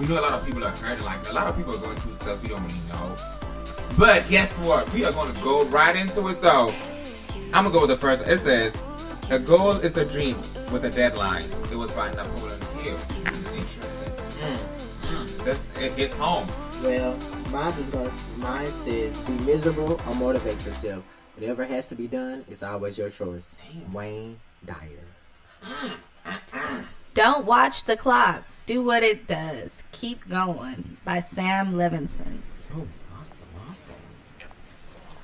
We know a lot of people are hurting. Like, a lot of people are going through stuff we don't really know. But guess what? We are going to go right into it. So, I'm going to go with the first. It says, a goal is a dream with a deadline. It was by Napoleon Hill. Interesting. It's home. Well, mine says, be miserable or motivate yourself. Whatever has to be done, it's always your choice. Wayne Dyer. Don't watch the clock. Do what it does. Keep going. By Sam Levinson. Oh, awesome.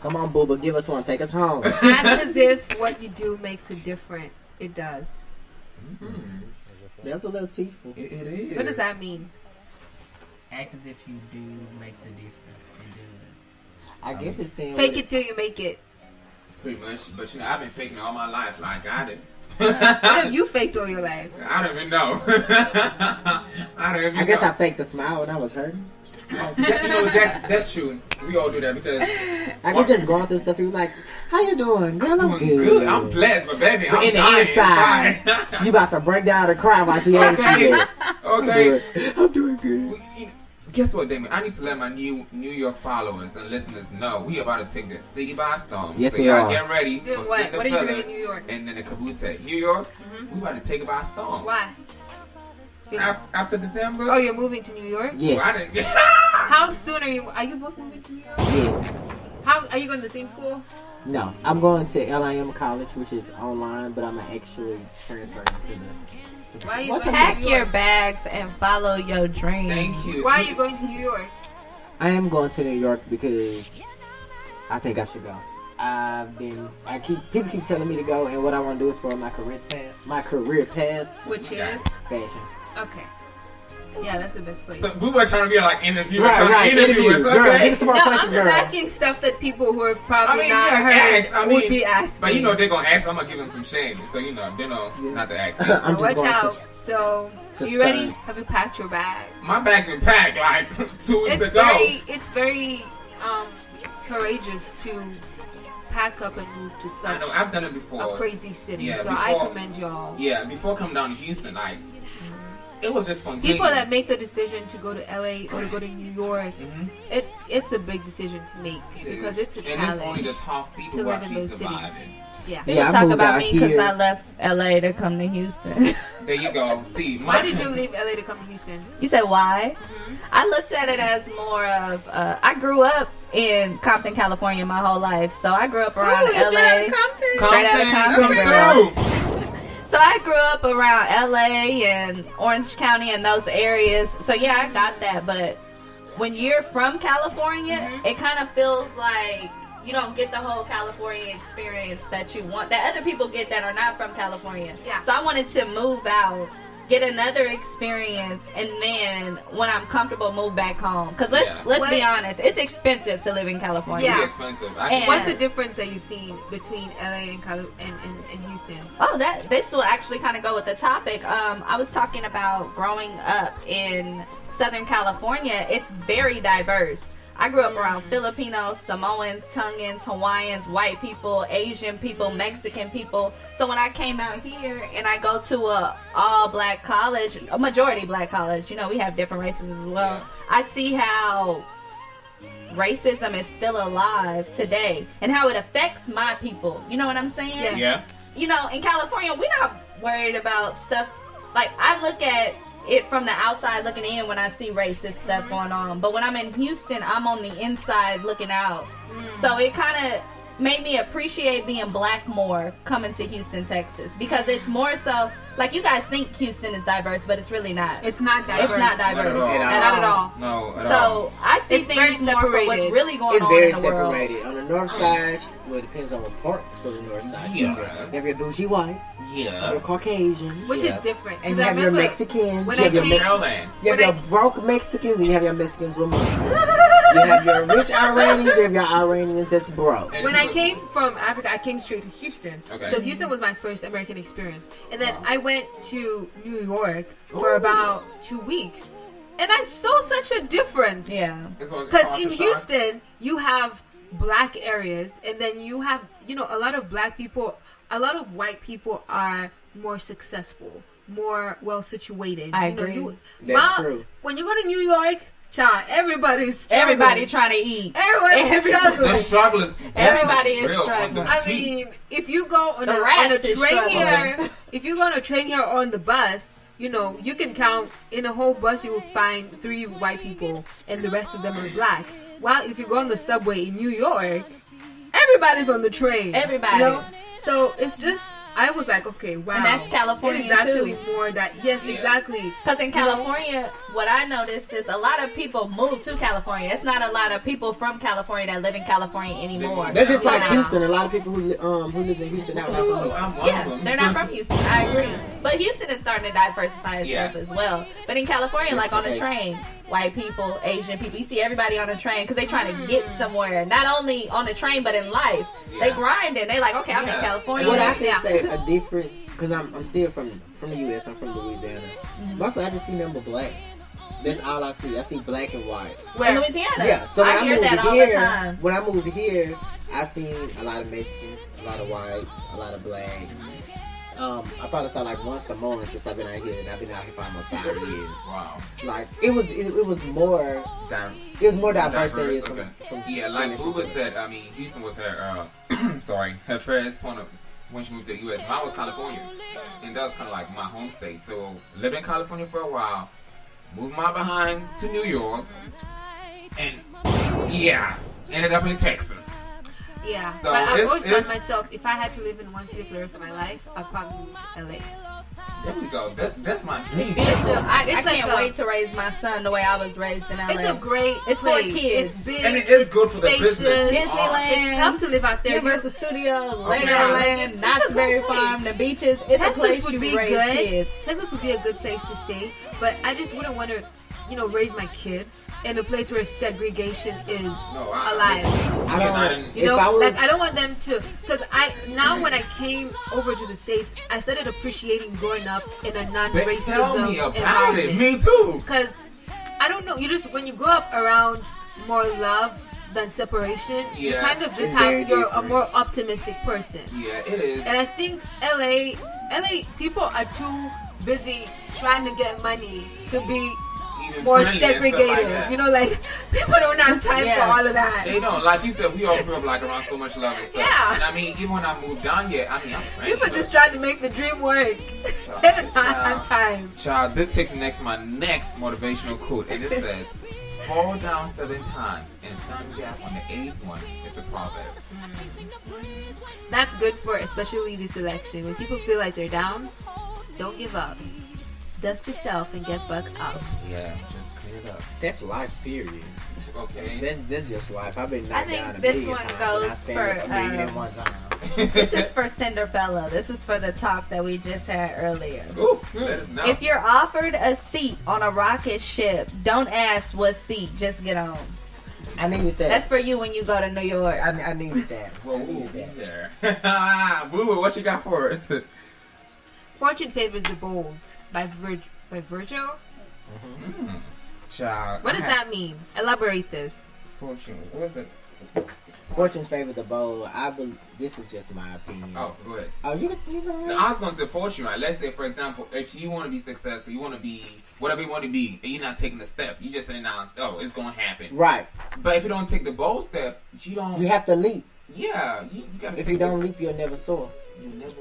Come on, Buba, give us one. Take us home. Act as if what you do makes a difference. It does. That's a little tearful. It is. What does that mean? Act as if you do makes a difference. It does. I guess it's saying... Fake it till you make it. Pretty much. But, I've been faking all my life. Like, I did. What have you faked all your life? I don't even know. I guess I faked the smile when I was hurting. That's true. We all do that because I could just going through stuff. You like, how you doing? Girl, I'm good. I'm blessed, but baby, but I'm in the dying inside, you about to break down and cry while she has you. Okay. I'm doing good. Guess what, Damion? I need to let my New York followers and listeners know we about to take the city by storm. Yes, so we y'all are. get ready. Doing what? What are you doing in New York? And then the Kabute. New York, we about to take it by storm. Why? After December? Oh, you're moving to New York? Yes. How soon are you both moving to New York? Yes. How are you going to the same school? No, I'm going to LIM College, which is online, but I'm actually transferring to the... Why are you going Pack to New your York? bags and follow your dreams. Thank you. Why are you going to New York? I am going to New York because I think I should go. People keep telling me to go, and what I want to do is for my career path, Which is? fashion. Okay. Yeah, that's the best place. So we were trying to be like interviewer, Right, interview us, Girl, okay? give us some more No, I'm questions, just girl. asking stuff that people who have probably not yeah, heard ask. would be asking. But they're gonna ask. I'm gonna give them some shame, so they know not to ask. I'm So just watch going out. So, to you ready? study. Have you packed your bag? My bag been packed like 2 weeks ago. It's very courageous to pack up and move to I such know. I've done it before. a crazy city. Yeah, so I before- commend y'all. Yeah, before coming down to Houston, like it was just spontaneous. People that make the decision to go to LA or to go to New York, it's a big decision to make because it's a challenge. And it's only the tough people to who live in actually those survive cities. it. Yeah. People I talk moved about out me because here. I left LA to come to Houston. There you go. See, Why did you leave LA to come to Houston? You said why? I looked at it as more of, I grew up in Compton, California my whole life. So I grew up around Ooh, you straight out LA. of Compton? Straight out of Compton, come girl. through. So I grew up around LA and Orange County and those areas. So yeah, I got that. But when you're from California, it kind of feels like you don't get the whole California experience that you want, that other people get that are not from California. Yeah. So I wanted to move out, get another experience, and then when I'm comfortable, move back home. Because let's be honest, it's expensive to live in California. Yeah. It's expensive. And- What's the difference that you've seen between LA and Houston? Oh, this will actually kind of go with the topic. I was talking about growing up in Southern California. It's very diverse. I grew up around Filipinos, Samoans, Tongans, Hawaiians, white people, Asian people, Mexican people. So when I came out here and I go to a all-black college, a majority black college, we have different races as well. Yeah. I see how racism is still alive today and how it affects my people. You know what I'm saying? Yeah. In California, we're not worried about stuff. Like, I look at it from the outside looking in when I see racist stuff going on. But when I'm in Houston, I'm on the inside looking out. So it kind of made me appreciate being black more coming to Houston, Texas. Because it's more so, like, you guys think Houston is diverse, but it's really not. It's not diverse. It's not diverse. Not at all. No, at all. So I see It's very things more for what's separated. really going It's on very in the world. separated. On the north side, well, it depends on what parts of the north side. Yeah. You have your bougie whites, Yeah. your Caucasian, Which is different. and 'Cause you I have your remember Mexicans, when you I have your, came- Maryland. you have when your broke Mexicans, and you have your Mexicans with money. You have your rich Iranians, you have your Iranians that's broke. And When I people- came from Africa, I came straight to Houston. Okay. So Houston was my first American experience. And then I went to New York for about 2 weeks. And I saw such a difference. Yeah. Because in Houston, you have black areas, and then you have, a lot of black people, a lot of white people are more successful, more well situated. I agree. That's true. When you go to New York, child, everybody's struggling. Everybody trying to eat. Everybody's struggling. The struggle is Everybody is real on struggling. them I streets. mean, if you go on The a rats is train struggling. here, if you go on a train here or on the bus, you know, you can count in a whole bus, you will find 3 white people and the rest of them are black. While if you go on the subway in New York, everybody's on the train. Everybody. You know? So it's just, I was like, okay, wow. And that's California, It is actually too. more that, yes, exactly. Because in California, what I noticed is a lot of people move to California. It's not a lot of people from California that live in California anymore. They're just like Yeah. Houston. A lot of people who lives in Houston now. Not from Houston. I'm one of Yeah, them. they're not from Houston. I agree. But Houston is starting to diversify itself Yeah. as well. But in California, like on the Gentrification. train, white people, Asian people, you see everybody on the train because they're trying to get somewhere. Not only on the train, but in life. They Yeah. grinding. They like, okay, I'm in Yeah. California. What I can Yeah. say a difference, because I'm still from the U.S. I'm from Louisiana. Mostly I just see number black. That's all I see. I see black and white. In Louisiana. Yeah. So when I I hear moved that all here, the time. when I moved here, I seen a lot of Mexicans, a lot of whites, a lot of blacks. I probably saw like one Samoan since I've been out here, and I've been out here for almost 5 years. Wow. Like it was more diverse than it is from Yeah, like Initial Buba Point. said, I mean, Houston was her, sorry, her first point of when she moved to the U.S. Mine was California, and that was kind of like my home state. So lived in California for a while, moved my behind to New York, and yeah, ended up in Texas. Yeah, So but I've always it's- found myself, if I had to live in one city for the rest of my life, I'd probably move to LA. There we go. That's my dream. Beautiful. I It's like can't a- wait to raise my son the way I was raised in LA. It's a great It's for place. kids. It's big. And it is good for the spacious. business. Disneyland. It's tough to live out there. Universal Studios, Okay. Legoland, It's Knott's a Berry good Farm, place. the beaches. It's a Texas place would you be raise good. kids. Texas would be a good place to stay, but I just wouldn't want to, raise my kids in a place where segregation is No, alive. I don't. If You know, I was, like I don't want them to, because when I came over to the States, I started appreciating growing up in a But non-racism tell me about it. environment. Me too. Because I don't know, when you grow up around more love than separation, you Yeah, kind of just it's very you're a different. more optimistic person. Yeah, it is. And I think LA people are too busy trying to get money to be Even more friendly and stuff like segregative. that. People don't have time Yeah. for all of that. They don't. Like you said, we all grew up like around so much love and stuff. Yeah. And I mean, even when I moved down here, I mean, I'm friendly. People but- just trying to make the dream work. They don't have time. Child, this takes me next to my next motivational quote, and it says, "Fall down 7 times and stand up on the 8th one." It's a proverb. That's good for especially this election. When people feel like they're down, don't give up. Dust yourself and get back up. Yeah, just clear it up. that's life. Period. Okay. That's just life. I've been I knocked think down a this million one times, goes and I stand up for, a million at one time. This is for Cinderfella. This is for the talk that we just had earlier. Ooh, let us know. If you're offered a seat on a rocket ship, don't ask what seat, just get on. I needed that. That's for you when you go to New York. I needed that. Whoa, I needed that. there. Boo, what you got for us? Fortune favors the bold by Virgil. Child. What does that mean? Elaborate this. Fortune. What's that? Fortune's favor the bold. I believe this is just my opinion. Oh, go ahead. Oh, you go No, ahead. I was going to say fortune, right? Let's say, for example, if you want to be successful, you want to be whatever you want to be, and you're not taking a step, you just sitting down, oh, it's going to happen. Right. But if you don't take the bold step, you don't. You have to leap. Yeah, you got to If take you don't leap, you'll never soar. You never.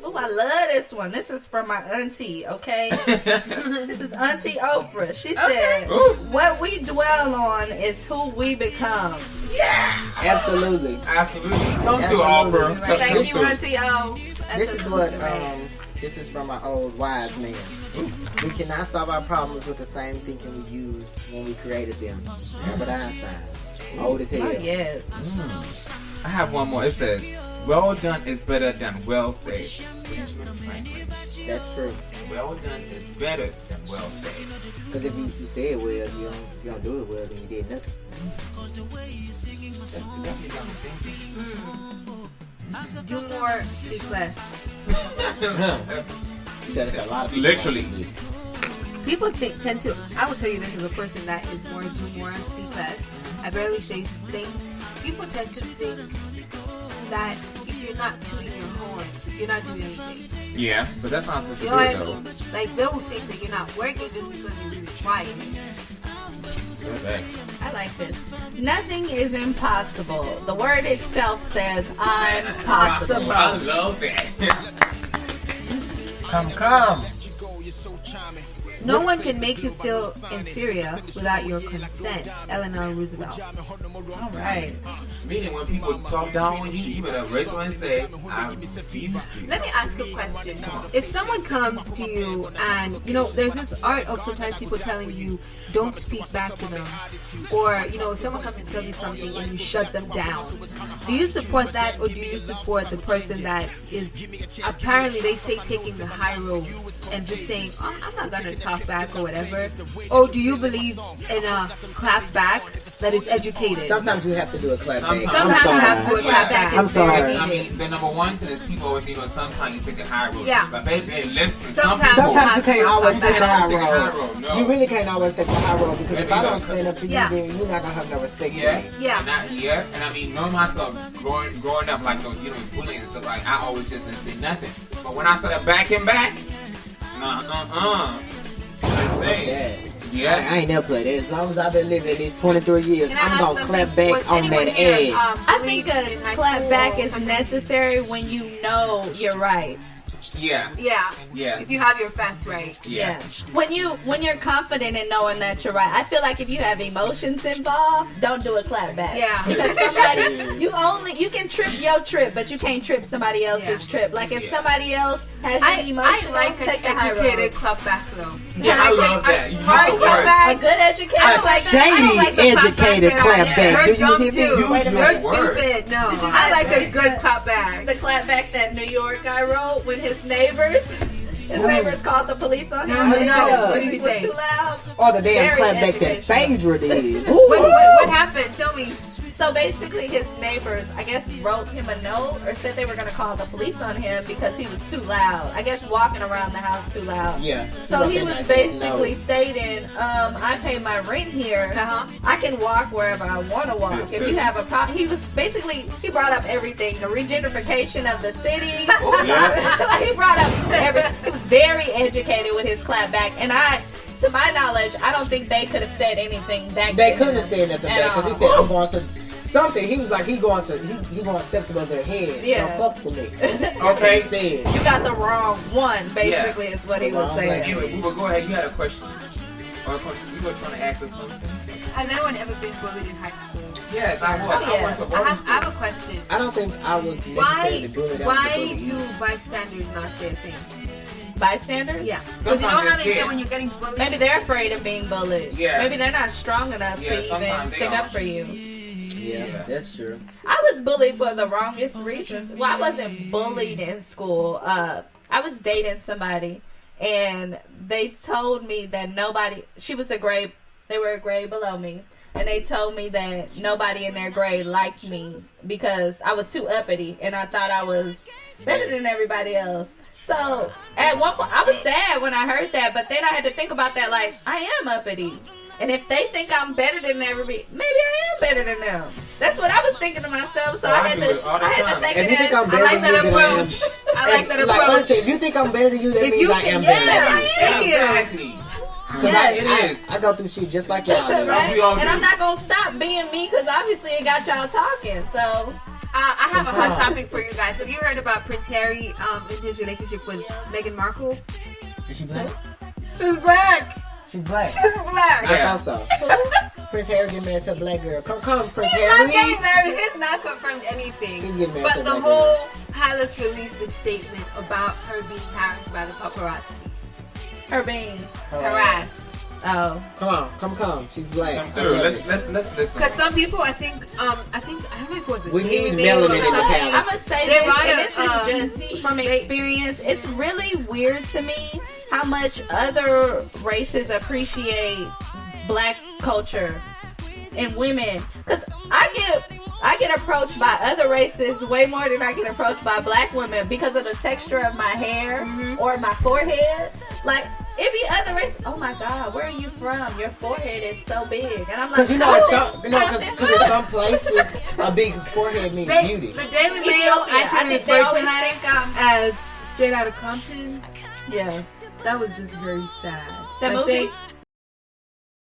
Oh, I love this one. This is for my auntie, okay? This is Auntie Oprah. She said, Ooh. what we dwell on is who we become. Absolutely. Absolutely. Come to Absolutely. Oprah. Come Thank you, to- Auntie O. This is what this is from our old wise man. We cannot solve our problems with the same thinking we used when we created them. Albert Einstein. Old as hell. Oh, yes. I have one more. It says, well done is better than well said. Benjamin Franklin. That's true. Well done is better than well said. Because if you say it well, you don't do it well, then you did nothing. That's definitely got me thinking. Do more, speak less. That's a lot of people. Literally. People tend to. I will tell you this as a person that is more do more, speak less. I barely say things. People tend to think that if you're not tooting your horn, you're not doing anything. Yeah, but that's not supposed to You do know it what I though. mean? Like, they will think that you're not working just because you're really quiet. Okay. I like this. Nothing is impossible. The word itself says I'm possible. I love that. Come. No one can make you feel inferior without your consent. Eleanor Roosevelt. All right. Meaning when people talk down on you, you better raise one and say, I refuse to. Let me ask you a question. If someone comes to you and, you know, there's this art of sometimes people telling you, don't speak back to them. Or, you know, if someone comes and tells you something and you shut them down. Do you support that, or do you support the person that is, apparently they say, taking the high road and just saying, oh, I'm not going to talk back or whatever? Or do you believe in a clap back that is educated? Sometimes you have to do a clap back. Sometimes you have to do a clap back. I'm sorry. I mean, the number one thing is people always, you know, sometimes you take a high road. Yeah. But baby, listen, Sometimes Sometimes you can't always take the high take a high road. road. No. You really can't always take the high road because Maybe if I you don't got stand up to you, Yeah. then you're not gonna have no respect Yeah. for me. Yeah. And I mean, knowing myself growing up, like, you know, bullying and stuff, like, I always just didn't say nothing. But when I started backing back, I ain't never played it. As long as I've been living these 23 years, Can I I'm ask gonna something? clap back Was on anyone that here, edge. I think bullied a in high clap school back or is something? necessary when you know you're right. Yeah. Yeah. If you have your facts right. Yeah. When you're confident in knowing that you're right. I feel like if you have emotions involved, don't do a clap back. Yeah. Because somebody you can trip your trip, but you can't trip somebody else's trip. Like if somebody else has an emotion, I like take the an high educated road. clap back though. Yeah, I love that. You Smart use the clap word. back. A good educated A like shady, like the clap educated back clap that- back. You're Do you dumb hear me? too. Use You're your word. stupid. No, I like a good clap back. the clap back that New York guy wrote when his neighbors called the police on him. No, because what did he he was say? too loud. Or the damn Very clap back that educational. Phaedra did. What happened? Tell me. So basically, his neighbors, I guess, wrote him a note or said they were going to call the police on him because he was too loud. I guess walking around the house too loud. Yeah. So he was basically stating, I pay my rent here. I can walk wherever I want to walk. If you have a problem, he brought up everything. The regentrification of the city. Like, he brought up everything. He was very educated with his clapback. And to my knowledge, I don't think they could have said anything back They to couldn't him have said nothing at back because he all. said, I'm going to something. He was like, he going steps above their head. Yeah. Don't fuck with me. That's Okay. what he said. You got the wrong one, basically, is what he was Wrong saying. Anyway, we will go ahead. You had a question. Or you were trying to ask us something. Has anyone ever been bullied in high school? Yes, I was. Oh, yeah. I went to I boarding have school. a question. I don't think I was necessarily bullied. Why do bystanders not say a thing? Bystanders? Yeah. Because you know Sometimes how they they say get- when you're getting bullied? Maybe they're afraid of being bullied. Yeah. Maybe they're not strong enough Yeah, to even sometimes they stick are. up for you. Yeah, that's true. I was bullied for the wrongest reasons. Well, I wasn't bullied in school. I was dating somebody, and they told me that they were a grade below me, and they told me that nobody in their grade liked me because I was too uppity, and I thought I was better than everybody else. So at one point, I was sad when I heard that, but then I had to think about that, like, I am uppity. And if they think I'm better than everybody, maybe I am better than them. That's what I was thinking to myself. So Oh, I I do it all the had to time. take If you it think as, I'm better like than you, that then I am. approach. I like that Like, approach. honestly, if you think I'm better than you, that If means you I am can- better yeah, than you. Thank you. Exactly. Because Yes, it is. I go through shit just like y'all do. right? we all And do. I'm not going to stop being me because obviously it got y'all talking. So I have a hot topic for you guys. Have you heard about Prince Harry in his relationship with Meghan Markle? Is she black? She's black. She's black. She's black. Yeah. I thought so. Prince Harry getting married to a black girl. Come, Prince He's not Harry. getting married. He's not confirmed anything. He's getting married But to a the black whole girl. palace released a statement about her being harassed by the paparazzi. her being, Harassed. oh, Come. She's black. Come I through. love Let's it. listen. Because some people, I think, I don't know if it was. We need David melanin or in the something. palace. I'm going to say They this, brought and up, this is just from experience. It's really weird to me how much other races appreciate black culture and women. Because I get approached by other races way more than I get approached by black women because of the texture of my hair or my forehead. Like, It be other races. Oh my God, where are you from? Your forehead is so big, and I'm like, Because you know, because in some places, a big forehead means beauty. The Daily Mail I actually think they referred to always her think I'm. as straight out of Compton. Yes. That was just very sad. That Like, movie?